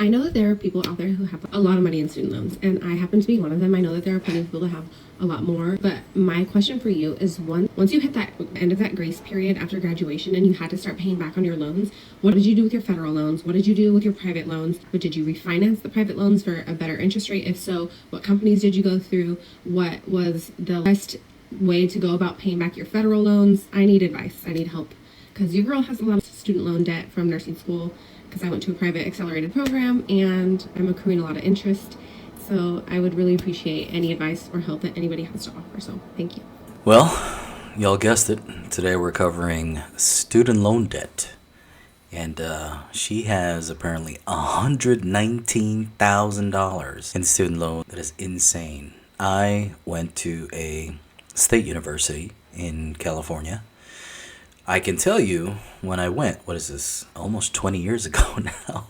I know that there are people out there who have a lot of money in student loans, and I happen to be one of them. I know that there are plenty of people that have a lot more, but my question for you is, once you hit that end of that grace period after graduation and you had to start paying back on your loans, what did you do with your federal loans? What did you do with your private loans? But did you refinance the private loans for a better interest rate? If so, what companies did you go through? What was the best way to go about paying back your federal loans? I need advice. I need help, because your girl has a lot of student loan debt from nursing school, because I went to a private accelerated program and I'm accruing a lot of interest. So I would really appreciate any advice or help that anybody has to offer. So thank you. Well, y'all guessed it. Today we're covering student loan debt. And she has apparently $119,000 in student loan. That is insane. I went to a state university in California. I can tell you when I went, what is this, almost 20 years ago now.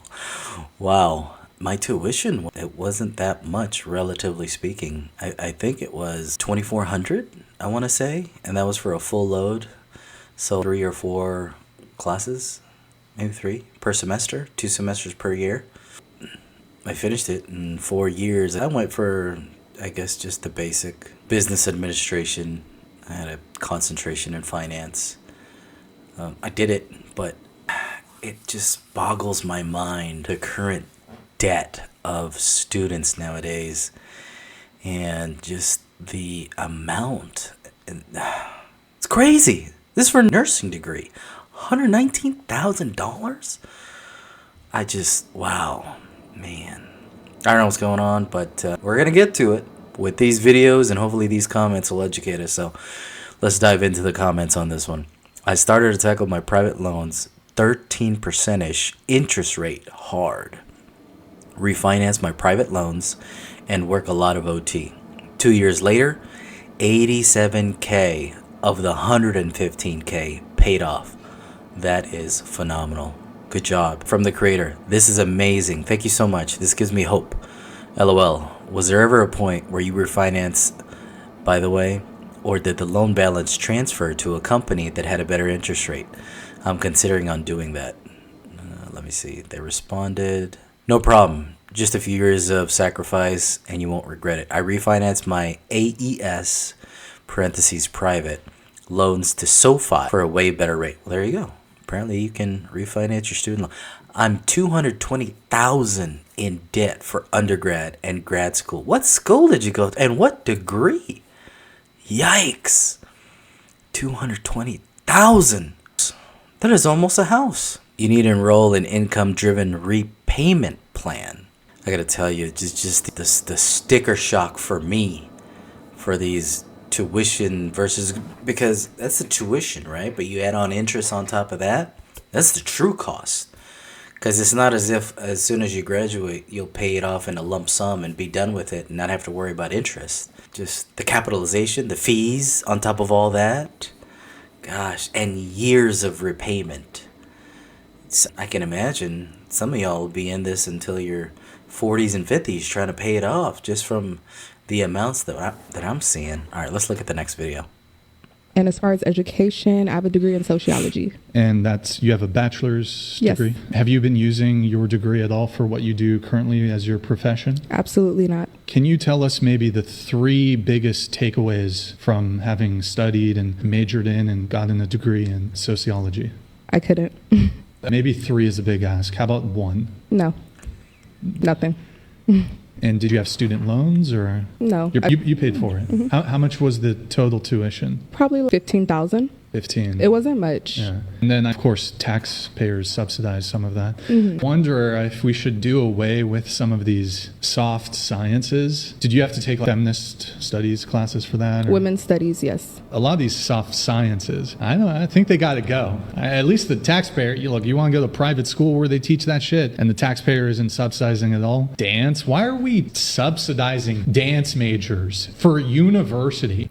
Wow. My tuition, it wasn't that much, relatively speaking. I think it was $2,400, I want to say. And that was for a full load. So 3 or 4 classes, maybe 3 per semester, 2 semesters per year. I finished it in 4 years. I went for, I guess, just the basic business administration. I had a concentration in finance. I did it, but it just boggles my mind, the current debt of students nowadays, and just the amount. It's crazy. This is for a nursing degree. $119,000? Wow, man. I don't know what's going on, but we're going to get to it with these videos, and hopefully these comments will educate us. So let's dive into the comments on this one. I started to tackle my private loans 13%-ish interest rate hard. Refinance my private loans and work a lot of OT. 2 years later, $87K of the $115K paid off. That is phenomenal. Good job from the creator. This is amazing. Thank you so much. This gives me hope. LOL. Was there ever a point where you refinance, by the way? Or did the loan balance transfer to a company that had a better interest rate? I'm considering on doing that. Let me see. They responded, no problem. Just a few years of sacrifice and you won't regret it. I refinanced my AES, parentheses private, loans to SoFi for a way better rate. Well, there you go. Apparently you can refinance your student loan. I'm $220,000 in debt for undergrad and grad school. What school did you go to and what degree? Yikes. $220,000. That is almost a house. You need to enroll in income-driven repayment plan. I gotta tell you, just the sticker shock for me for these tuition versus, because that's the tuition, right? But you add on interest on top of that. That's the true cost. Because it's not as if as soon as you graduate, you'll pay it off in a lump sum and be done with it and not have to worry about interest. Just the capitalization, the fees on top of all that. Gosh, and years of repayment. I can imagine some of y'all will be in this until your 40s and 50s trying to pay it off just from the amounts that I'm seeing. All right, let's look at the next video. And as far as education, I have a degree in sociology. And you have a bachelor's degree? Yes. Have you been using your degree at all for what you do currently as your profession? Absolutely not. Can you tell us maybe the 3 biggest takeaways from having studied and majored in and gotten a degree in sociology? I couldn't. Maybe 3 is a big ask. How about 1? No. Nothing. And did you have student loans or? No. You paid for it. Mm-hmm. How much was the total tuition? Probably $15,000. 15. It wasn't much. Yeah. And then, of course, taxpayers subsidize some of that. Mm-hmm. Wonder if we should do away with some of these soft sciences. Did you have to take feminist studies classes for that? Or? Women's studies, yes. A lot of these soft sciences, I think they got to go. At least the taxpayer, you want to go to private school where they teach that shit and the taxpayer isn't subsidizing it all. Dance? Why are we subsidizing dance majors for university?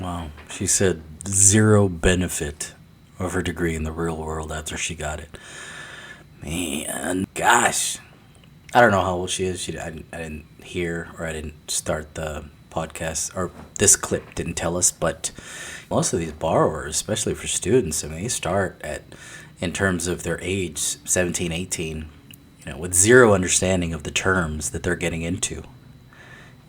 Wow. She said zero benefit of her degree in the real world after she got it. Man, gosh. I don't know how old she is. I didn't hear, or I didn't start the podcast, or this clip didn't tell us, but most of these borrowers, especially for students, I mean, they start at, in terms of their age, 17, 18. with zero understanding of the terms that they're getting into.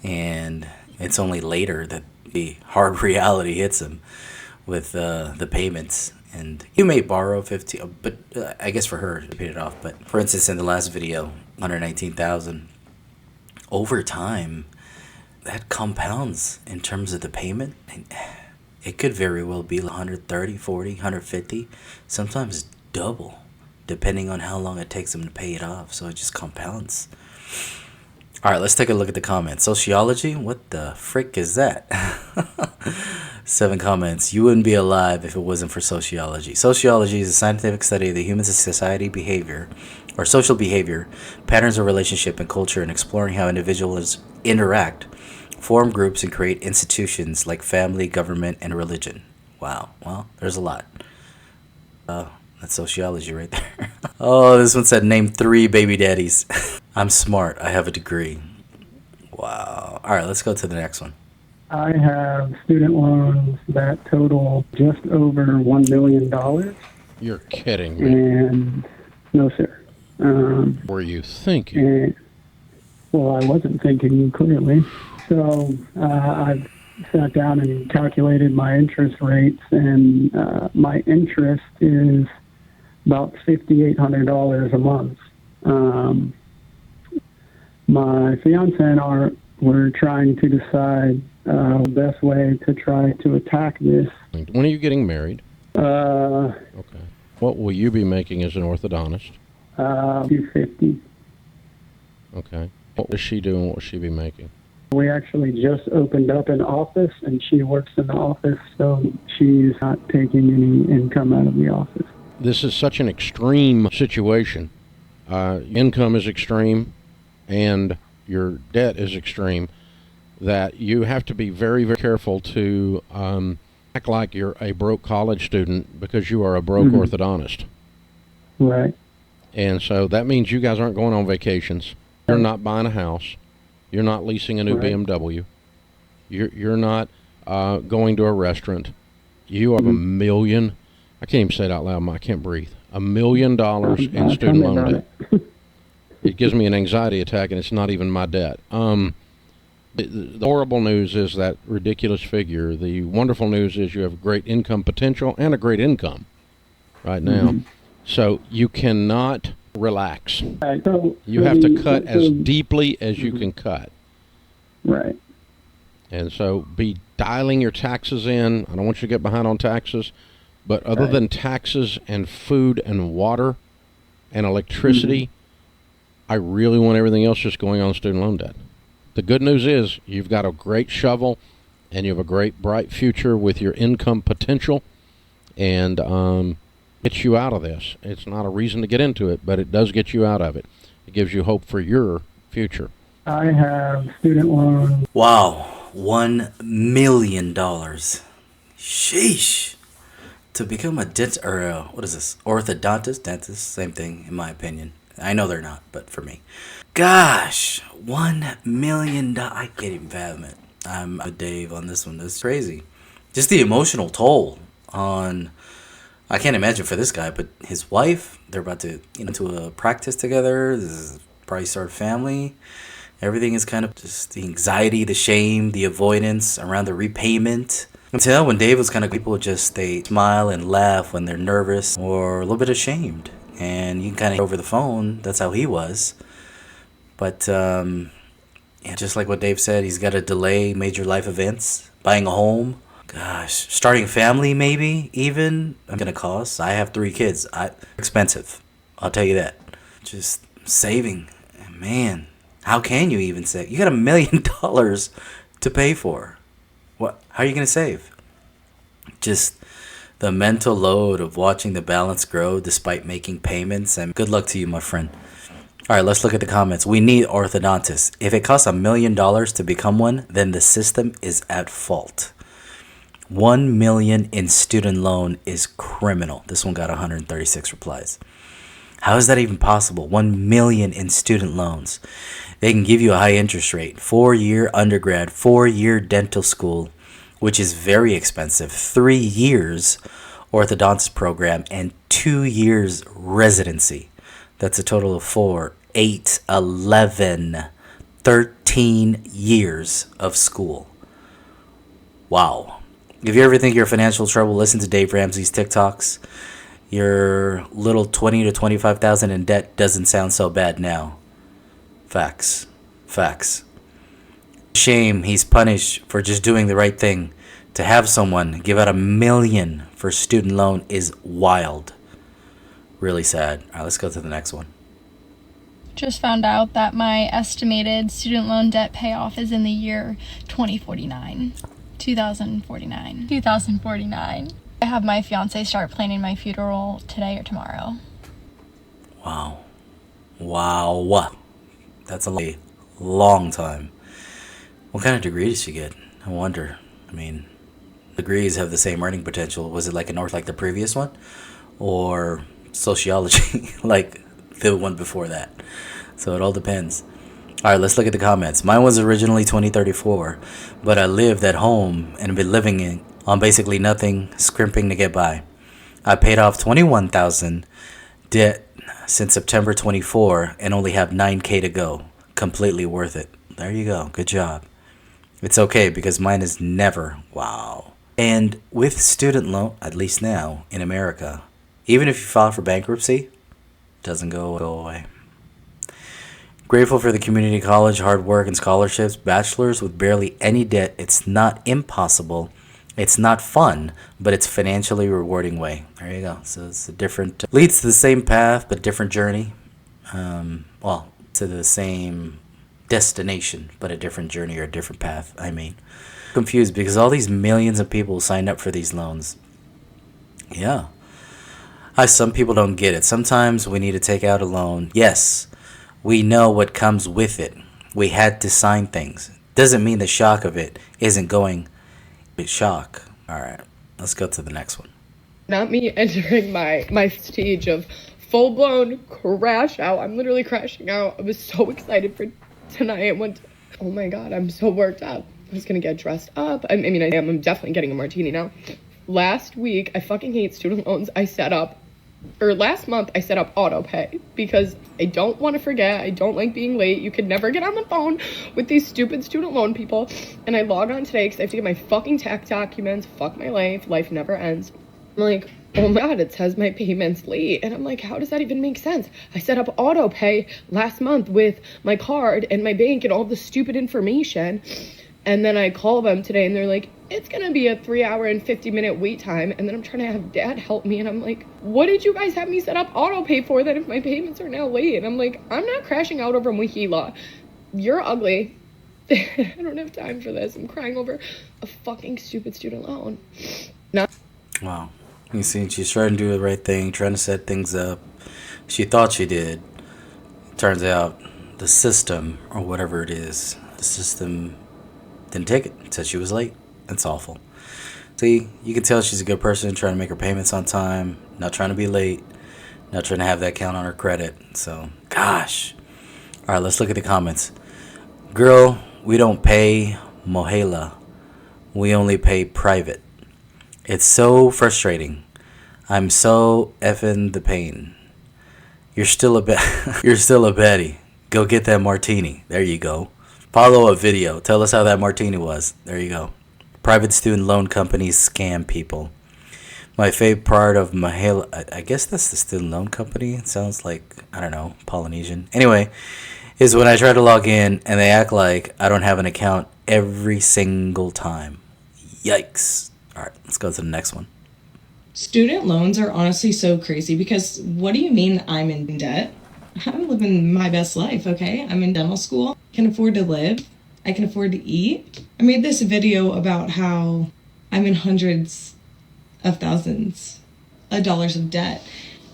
And it's only later that the hard reality hits them with the payments. And you may borrow 15, but I guess for her to pay it off. But for instance, in the last video, 119,000 over time, that compounds in terms of the payment. And it could very well be 130, 40, 150, sometimes double, depending on how long it takes them to pay it off. So it just compounds. All right, let's take a look at the comments. Sociology? What the frick is that? 7 comments. You wouldn't be alive if it wasn't for sociology. Sociology is a scientific study of the human society behavior, or social behavior, patterns of relationship and culture, and exploring how individuals interact, form groups, and create institutions like family, government, and religion. Wow. Well, there's a lot. That's sociology right there. Oh, this one said, name 3 baby daddies. I'm smart. I have a degree. Wow. All right, let's go to the next one. I have student loans that total just over $1 million. You're kidding me. And no, sir. Were you thinking? And, well, I wasn't thinking clearly. So I've sat down and calculated my interest rates, and my interest is about $5,800 a month. My fiance and I were trying to decide the best way to try to attack this. When are you getting married? Okay. What will you be making as an orthodontist? $250. Okay. What is she doing? What will she be making? We actually just opened up an office, and she works in the office, so she's not taking any income out of the office. This is such an extreme situation. Income is extreme, and your debt is extreme, that you have to be very, very careful to act like you're a broke college student because you are a broke orthodontist. Right. And so that means you guys aren't going on vacations. You're not buying a house. You're not leasing a new BMW. You're not going to a restaurant. You have $1 million. I can't even say it out loud. I can't breathe. $1 million in student loan debt. It gives me an anxiety attack, and it's not even my debt. The horrible news is that ridiculous figure. The wonderful news is you have great income potential and a great income right now. So you cannot relax. Right. So You have to cut as deeply as you can cut. Right. And so be dialing your taxes in. I don't want you to get behind on taxes, but other than taxes and food and water and electricity, I really want everything else just going on student loan debt. The good news is you've got a great shovel and you have a great bright future with your income potential, and gets you out of this. It's not a reason to get into it, but it does get you out of it. It gives you hope for your future. I have student loans. Wow, $1 million. Sheesh. To become a orthodontist, dentist, same thing in my opinion. I know they're not, but for me. Gosh, $1 million. I can't even fathom it. I'm with Dave on this one. That's crazy. Just the emotional toll on, I can't imagine for this guy, but his wife, they're about to get into a practice together. This is probably start a family. Everything is kind of just the anxiety, the shame, the avoidance around the repayment. Until when Dave was kind of, people just, they smile and laugh when they're nervous or a little bit ashamed. And you can kind of over the phone, that's how he was. But yeah, just like what Dave said, he's got to delay major life events, buying a home. Gosh, starting a family maybe even. I'm going to cost. I have 3 kids. Expensive. I'll tell you that. Just saving. Man, how can you even save? You got $1 million to pay for. What? How are you going to save? Just the mental load of watching the balance grow despite making payments. And good luck to you, my friend. All right, let's look at the comments. We need orthodontists. If it costs $1 million to become one, then the system is at fault. 1 million in student loan is criminal. This one got 136 replies. How is that even possible? 1 million in student loans. They can give you a high interest rate, 4-year undergrad, 4-year dental school, which is very expensive, 3 years orthodontist program, and 2 years residency. That's a total of 4. 8, 11, 13 years of school. Wow. If you ever think you're in financial trouble, listen to Dave Ramsey's TikToks. Your little 20 to 25,000 in debt doesn't sound so bad now. Facts. Facts. Shame he's punished for just doing the right thing. To have someone give out $1 million for student loan is wild. Really sad. All right, let's go to the next one. Just found out that my estimated student loan debt payoff is in the year 2049. 2049. I have my fiance start planning my funeral today or tomorrow. Wow. That's a long time. What kind of degree did she get? I wonder. I mean, degrees have the same earning potential. Was it like a North like the previous one? Or sociology like the one before that? So it all depends. All right, let's look at the comments. Mine was originally 2034, but I lived at home and been living on basically nothing, scrimping to get by. I paid off $21,000 debt since September 24 and only have $9K to go. Completely worth it. There you go. Good job. It's okay because mine is never. Wow. And with student loan, at least now in America, even if you file for bankruptcy, it doesn't go away. Grateful for the community college, hard work, and scholarships. Bachelor's with barely any debt. It's not impossible. It's not fun, but it's financially rewarding way. There you go. So it's a different, leads to the same path, but different journey. To the same destination, but a different journey or a different path. I mean, confused because all these millions of people signed up for these loans. Yeah. Some people don't get it. Sometimes we need to take out a loan. Yes. We know what comes with it. We had to sign things. Doesn't mean the shock of it isn't going with shock. All right, let's go to the next one. Not me entering my stage of full-blown crash out. I'm literally crashing out. I was so excited for tonight. Oh my God, I'm so worked up. I was going to get dressed up. I mean, I am. I'm definitely getting a martini now. Last week, I fucking hate student loans. Last month, I set up auto pay because I don't want to forget. I don't like being late. You could never get on the phone with these stupid student loan people. And I log on today because I have to get my fucking tax documents. Fuck my life. Life never ends. I'm like, oh my God, it says my payment's late. And I'm like, how does that even make sense? I set up auto pay last month with my card and my bank and all the stupid information. And then I call them today and they're like, it's going to be a 3-hour and 50-minute wait time. And then I'm trying to have dad help me. And I'm like, what did you guys have me set up auto pay for then if my payments are now late? And I'm like, I'm not crashing out over Mohila. You're ugly. I don't have time for this. I'm crying over a fucking stupid student loan. Wow. You see, she's trying to do the right thing, trying to set things up. She thought she did. Turns out the system, or whatever it is, the system didn't take it. Said she was late. That's awful. See, you can tell she's a good person, trying to make her payments on time, not trying to be late, not trying to have that count on her credit. So, gosh. All right, let's look at the comments. Girl, we don't pay Mohela. We only pay private. It's so frustrating. I'm so effing the pain. You're still a Betty. Go get that martini. There you go. Follow-up video. Tell us how that martini was. There you go. Private student loan companies scam people. My favorite part of Mahela, I guess that's the student loan company. It sounds like, I don't know, Polynesian. Anyway, is when I try to log in and they act like I don't have an account every single time. Yikes. All right, let's go to the next one. Student loans are honestly so crazy because what do you mean I'm in debt? I'm living my best life, okay? I'm in dental school. I can afford to live. I can afford to eat. I made this video about how I'm in hundreds of thousands of dollars of debt.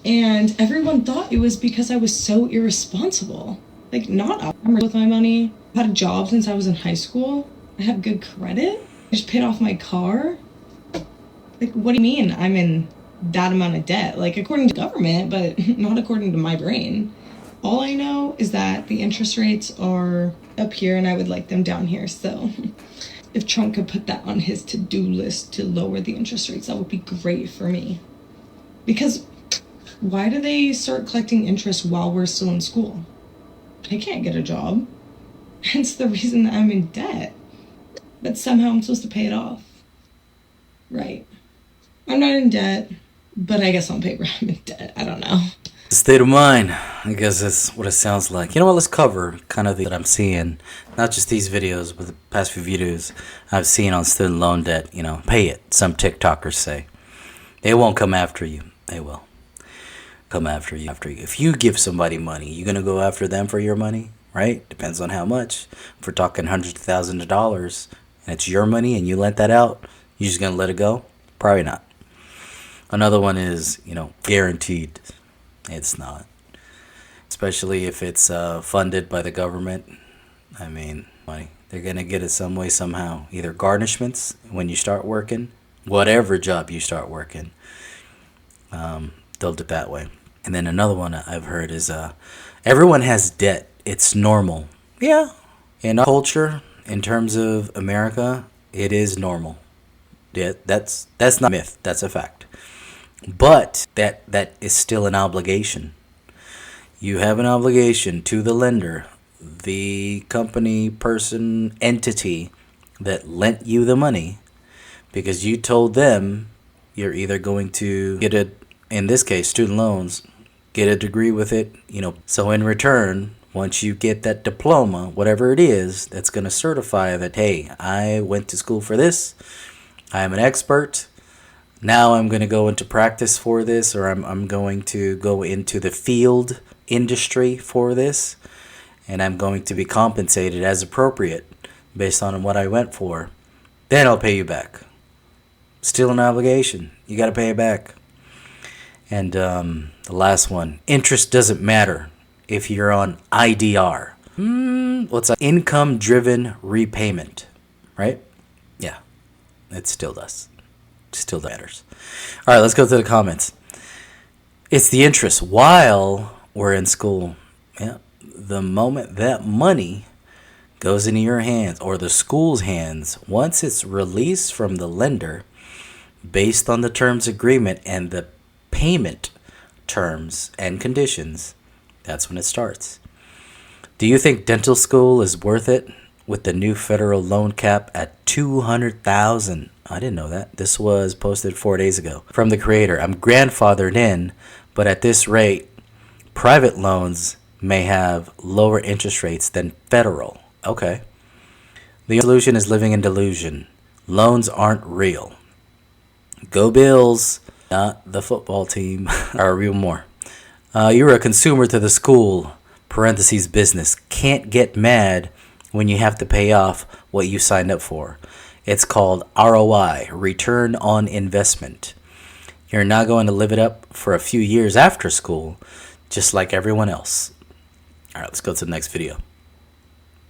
And everyone thought it was because I was so irresponsible. Like, not I'm with my money. I've had a job since I was in high school. I have good credit. I just paid off my car. Like, what do you mean I'm in that amount of debt? Like, according to government, but not according to my brain. All I know is that the interest rates are up here and I would like them down here. So if Trump could put that on his to-do list to lower the interest rates, that would be great for me. Because why do they start collecting interest while we're still in school? I can't get a job. Hence the reason that I'm in debt. But somehow I'm supposed to pay it off. Right. I'm not in debt, but I guess on paper I'm in debt. I don't know. The state of mind, I guess that's what it sounds like. You know what, let's cover kind of that I'm seeing, not just these videos, but the past few videos I've seen on student loan debt. You know, pay it, some TikTokers say. They won't come after you. They will come after you. If you give somebody money, you're going to go after them for your money, right? Depends on how much. If we're talking hundreds of thousands of dollars, and it's your money and you lent that out, you just going to let it go? Probably not. Another one is, guaranteed. It's not. Especially if it's funded by the government. I mean, money. They're going to get it some way, somehow. Either garnishments when you start working, whatever job you start working, they'll do it that way. And then another one I've heard is everyone has debt. It's normal. Yeah. In our culture, in terms of America, it is normal. Yeah, that's not a myth. That's a fact. But that is still an obligation. You have an obligation to the lender, the company, person, entity that lent you the money, because you told them you're either going to get a, in this case, student loans, get a degree with it, So in return, once you get that diploma, whatever it is, that's going to certify that, hey, I went to school for this, I am an expert. Now I'm going to go into practice for this, or I'm going to go into the field industry for this, and I'm going to be compensated as appropriate based on what I went for. Then I'll pay you back. Still an obligation. You got to pay it back. And the last one, interest doesn't matter if you're on IDR. What's that? Income-driven repayment, right? Yeah, it still does. Still matters. All right, let's go to the comments. It's the interest while we're in school. Yeah, the moment that money goes into your hands or the school's hands, once it's released from the lender based on the terms agreement and the payment terms and conditions, that's when it starts. Do you think dental school is worth it with the new federal loan cap at $200,000? I didn't know that. This was posted 4 days ago from the creator. I'm grandfathered in, but at this rate, private loans may have lower interest rates than federal. Okay. The solution is living in delusion. Loans aren't real. Go Bills, not the football team. Or real more. You're a consumer to the school, parentheses business. Can't get mad when you have to pay off what you signed up for. It's called ROI, return on investment. You're not going to live it up for a few years after school, just like everyone else. All right, let's go to the next video.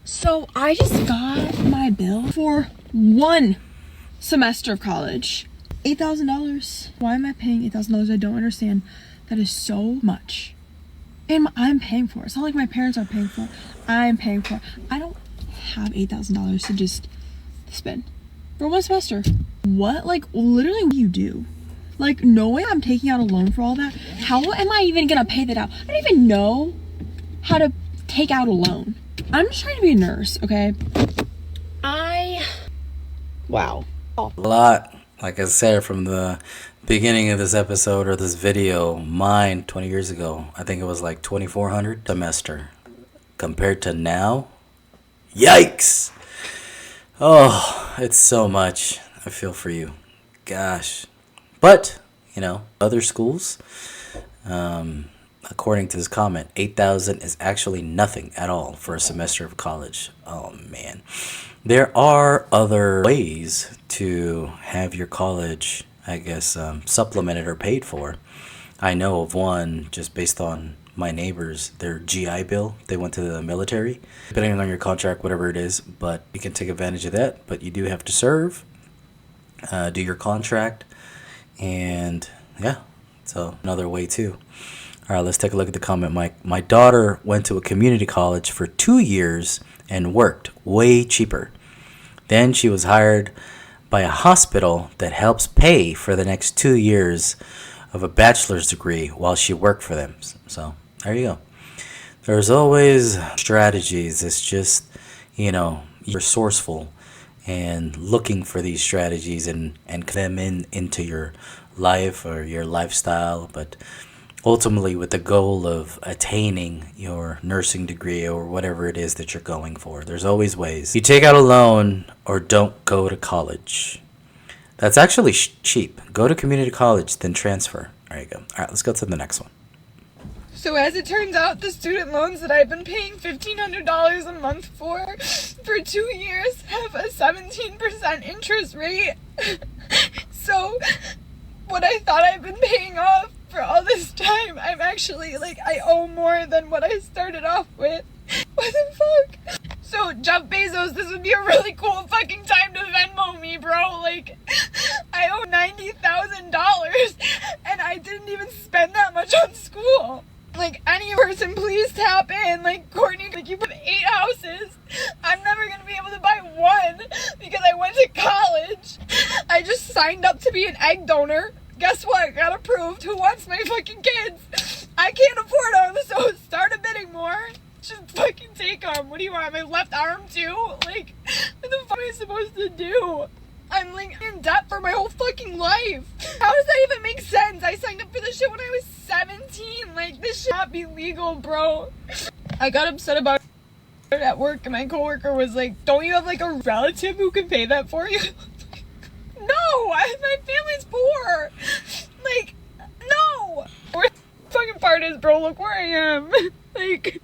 So I just got my bill for one semester of college. $8,000. Why am I paying $8,000? I don't understand. That is so much. And I'm paying for it. It's not like my parents are paying for it. I'm paying for it. I don't have $8,000 to just spend for one semester. What? Like, literally, what do you do? Like, knowing I'm taking out a loan for all that, how am I even gonna pay that out? I don't even know how to take out a loan. I'm just trying to be a nurse, okay? Wow. A lot, like I said from the beginning of this episode or this video, mine 20 years ago, I think it was like $2,400 semester. Compared to now, yikes! Oh, it's so much. I feel for you. Gosh. But, other schools, according to this comment, $8,000 is actually nothing at all for a semester of college. Oh, man. There are other ways to have your college, I guess, supplemented or paid for. I know of one just based on my neighbors, their GI Bill. They went to the military, depending on your contract, whatever it is, but you can take advantage of that. But you do have to serve, do your contract, and yeah, so another way too. All right, let's take a look at the comment. My daughter went to a community college for 2 years and worked way cheaper. Then she was hired by a hospital that helps pay for the next 2 years of a bachelor's degree while she worked for them. So there you go. There's always strategies. It's just, you're resourceful and looking for these strategies and them into your life or your lifestyle, but ultimately with the goal of attaining your nursing degree or whatever it is that you're going for. There's always ways. You take out a loan or don't go to college. That's actually cheap. Go to community college, then transfer. There you go. All right, let's go to the next one. So as it turns out, the student loans that I've been paying $1,500 a month for 2 years have a 17% interest rate. So what I thought I've been paying off for all this time, I'm actually, I owe more than what I started off with. What the fuck? So, Jeff Bezos, this would be a really cool fucking time to Venmo me, bro. I owe $90,000, and I didn't even spend that much on school. Any person, please tap in. Courtney, you put 8 houses. I'm never gonna be able to buy one because I went to college. I just signed up to be an egg donor. Guess what? Got approved. Who wants my fucking kids? I can't afford them, so start a bidding more. Just fucking take them. What do you want? My left arm too? What the fuck am I supposed to do? I'm in debt for my whole fucking life. How does that even make sense? I signed up for this shit when I was 17. This should not be legal, bro. I got upset about it at work, and my coworker was like, don't you have a relative who can pay that for you? No, my family's poor. No. Worst fucking part is, bro, look where I am. I go in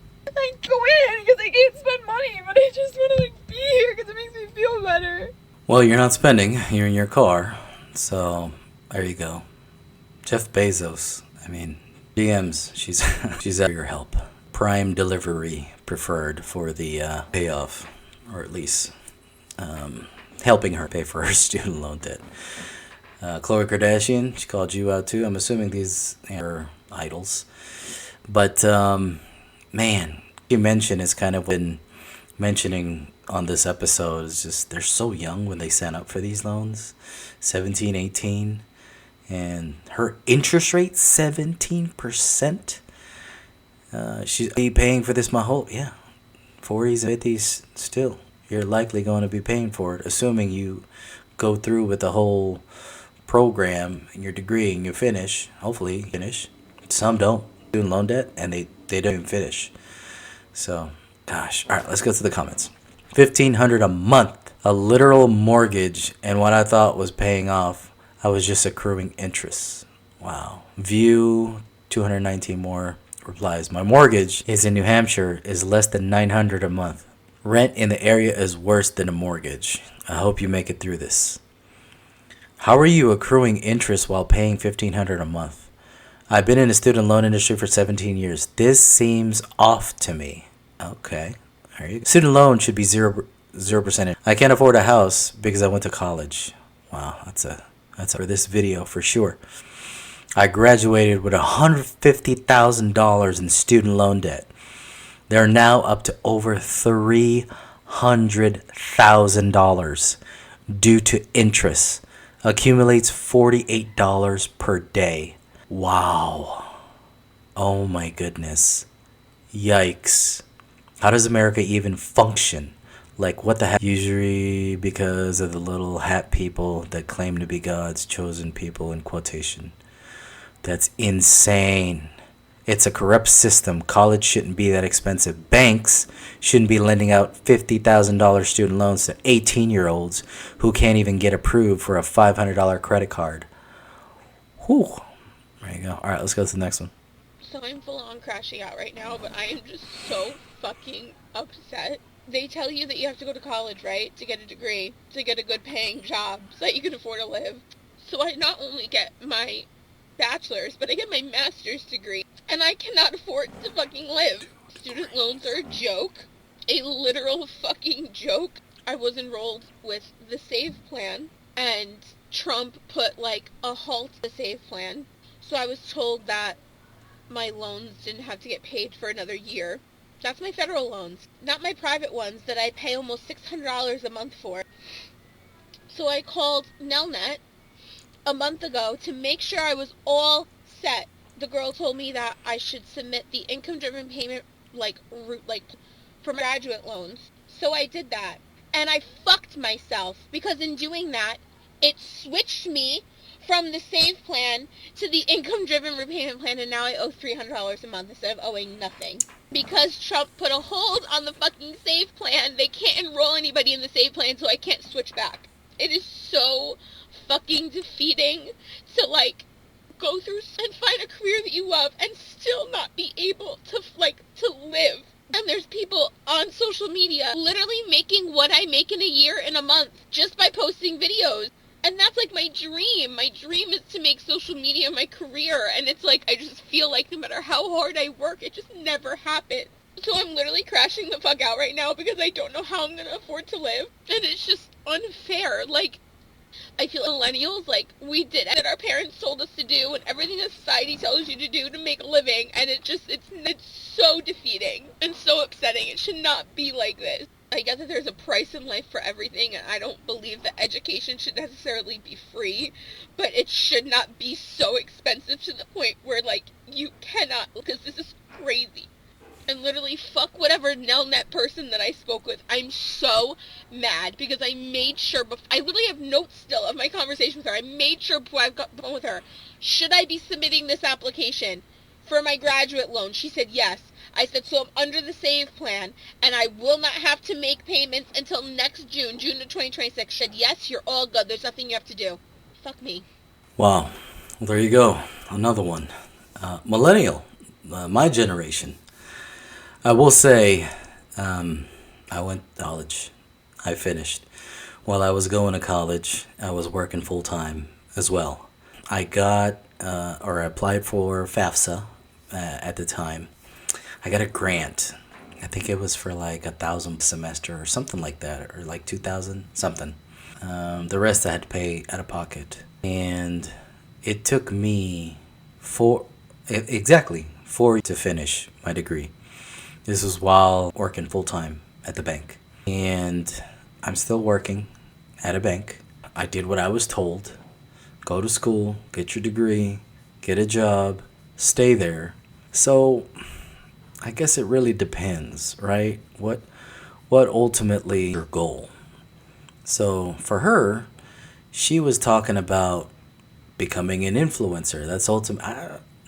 because I can't spend money, but I just want to be here because it makes me feel better. Well, you're not spending. You're in your car. So, there you go. Jeff Bezos. DMs. She's at your help. Prime delivery preferred for the payoff, or at least helping her pay for her student loan debt. Khloe Kardashian, she called you out too. I'm assuming these are idols. But, man, you mentioned it's kind of been mentioning on this episode is just they're so young when they sign up for these loans, 17, 18, and her interest rate 17%. She's be paying for this my whole 40s and 50s still. You're likely going to be paying for it, assuming you go through with the whole program and your degree and you finish. Hopefully you finish. Some don't. Student loan debt and they don't even finish. So, gosh. All right, let's go to the comments. $1,500 a month, a literal mortgage, and what I thought was paying off, I was just accruing interest. Wow. View 219 more replies. My mortgage is in New Hampshire is less than $900 a month. Rent in the area is worse than a mortgage. I hope you make it through this. How are you accruing interest while paying $1,500 a month? I've been in the student loan industry for 17 years. This seems off to me. Okay. There you go. Student loan should be 0%. I can't afford a house because I went to college. Wow, that's for this video for sure. I graduated with $150,000 in student loan debt. They're now up to over $300,000 due to interest. Accumulates $48 per day. Wow. Oh my goodness. Yikes. How does America even function? What the heck? Usually because of the little hat people that claim to be God's chosen people in quotation. That's insane. It's a corrupt system. College shouldn't be that expensive. Banks shouldn't be lending out $50,000 student loans to 18-year-olds who can't even get approved for a $500 credit card. Whew. There you go. All right, let's go to the next one. So I'm full on crashing out right now, but I am just so fucking upset. They tell you that you have to go to college, right? To get a degree, to get a good paying job, so that you can afford to live. So I not only get my bachelor's, but I get my master's degree, and I cannot afford to fucking live. Student loans are a joke. A literal fucking joke. I was enrolled with the SAVE plan, and Trump put a halt to the SAVE plan. So I was told that my loans didn't have to get paid for another year. That's my federal loans, not my private ones that I pay almost $600 a month for. So I called Nelnet a month ago to make sure I was all set. The girl told me that I should submit the income-driven payment for my graduate loans. So I did that. And I fucked myself because in doing that, it switched me from the save plan to the income-driven repayment plan, and now I owe $300 a month instead of owing nothing. Because Trump put a hold on the fucking save plan, they can't enroll anybody in the save plan, so I can't switch back. It is so fucking defeating to, go through and find a career that you love and still not be able to live. And there's people on social media literally making what I make in a year in a month just by posting videos. And that's my dream. My dream is to make social media my career. And it's I just feel like no matter how hard I work, it just never happens. So I'm literally crashing the fuck out right now because I don't know how I'm going to afford to live. And it's just unfair. I feel millennials, we did that our parents told us to do and everything that society tells you to do to make a living, and it's so defeating and so upsetting. It should not be like this. I get that there's a price in life for everything, and I don't believe that education should necessarily be free, but it should not be so expensive to the point where, you cannot, because this is crazy. And literally fuck whatever Nelnet person that I spoke with. I'm so mad because I made sure, I literally have notes still of my conversation with her. I made sure before I got done with her, should I be submitting this application for my graduate loan? She said yes. I said, so I'm under the save plan, and I will not have to make payments until next June of 2026. She said, yes, you're all good. There's nothing you have to do. Fuck me. Wow. Well, there you go. Another one. Millennial. My generation. I will say, I went to college. I finished. While I was going to college, I was working full time as well. I got, or I applied for FAFSA at the time. I got a grant. I think it was for $1,000 semester or something like that, or $2,000 something. The rest I had to pay out of pocket. And it took me exactly 4 years to finish my degree. This was while working full-time at the bank. And I'm still working at a bank. I did what I was told. Go to school, get your degree, get a job, stay there. So I guess it really depends, right? What ultimately is your goal? So for her, she was talking about becoming an influencer. That's ultimate.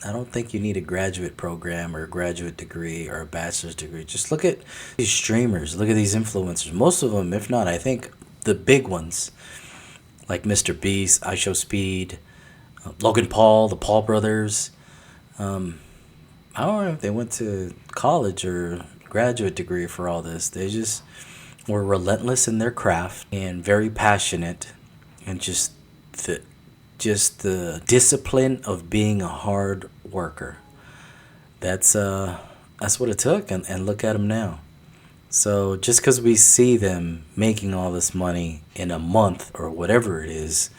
I don't think you need a graduate program or a graduate degree or a bachelor's degree. Just look at these streamers. Look at these influencers. Most of them, if not, I think the big ones, like Mr. Beast, I Show Speed, Logan Paul, the Paul brothers. I don't know if they went to college or graduate degree for all this. They just were relentless in their craft and very passionate, and just the discipline of being a hard worker. That's what it took, and look at them now. So just because we see them making all this money in a month or whatever it is,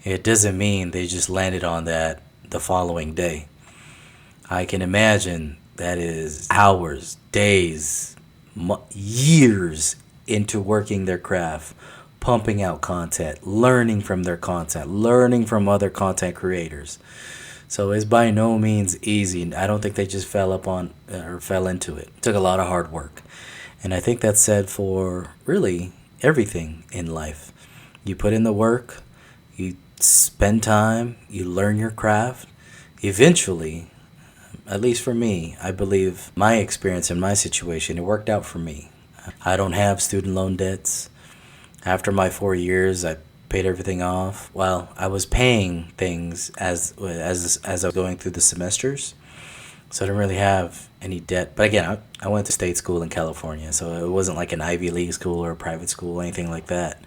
it doesn't mean they just landed on that the following day. I can imagine that is hours, days, years into working their craft, pumping out content, learning from their content, learning from other content creators. So it's by no means easy. I don't think they just fell into it. It took a lot of hard work. And I think that's said for really everything in life. You put in the work, you spend time, you learn your craft. Eventually, at least for me, I believe my experience in my situation, it worked out for me. I don't have student loan debts. After my 4 years, I paid everything off. Well, I was paying things as I was going through the semesters, so I didn't really have any debt. But again, I went to state school in California, so it wasn't like an Ivy League school or a private school or anything like that.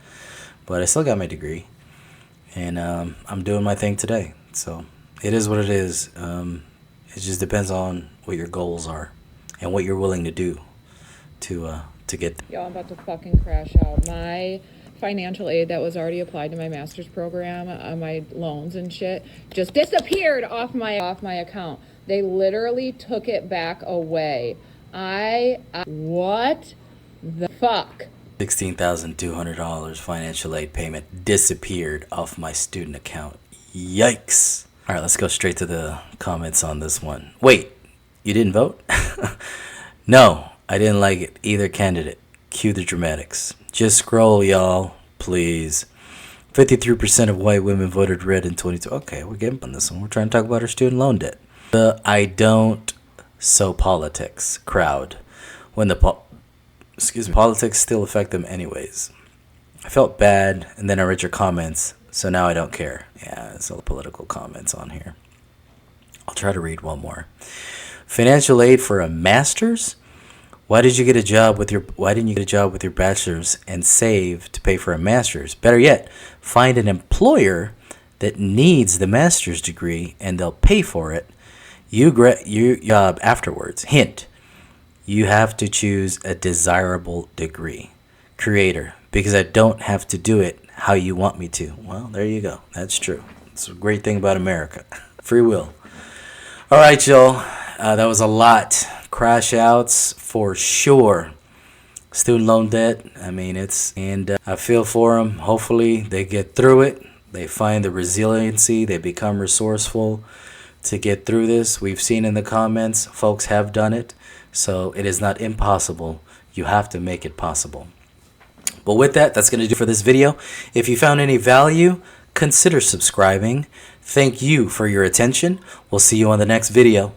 But I still got my degree, and I'm doing my thing today. So it is what it is. It just depends on what your goals are and what you're willing to do to get them. Yo, I'm about to fucking crash out. My financial aid that was already applied to my master's program on my loans and shit just disappeared off my account. They literally took it back away. What the fuck? $16,200 financial aid payment disappeared off my student account. Yikes. All right, let's go straight to the comments on this one. Wait, you didn't vote? No, I didn't like it. Either candidate. Cue the dramatics. Just scroll, y'all. Please. 53% of white women voted red in 22. Okay, we're getting on this one. We're trying to talk about our student loan debt. The I don't sow politics crowd. When the politics still affect them anyways. I felt bad, and then I read your comments, so now I don't care. Yeah, it's all political comments on here. I'll try to read one more. Financial aid for a master's? Why didn't you get a job with your bachelor's and save to pay for a master's? Better yet, find an employer that needs the master's degree and they'll pay for it. You job afterwards. Hint: you have to choose a desirable degree. Creator: because I don't have to do it how you want me to. Well, there you go. That's true. It's a great thing about America. Free will. All right, y'all. That was a lot. Crash outs for sure. Student loan debt. I mean, I feel for them. Hopefully they get through it. They find the resiliency. They become resourceful to get through this. We've seen in the comments, folks have done it. So it is not impossible. You have to make it possible. But with that, that's going to do for this video. If you found any value, consider subscribing. Thank you for your attention. We'll see you on the next video.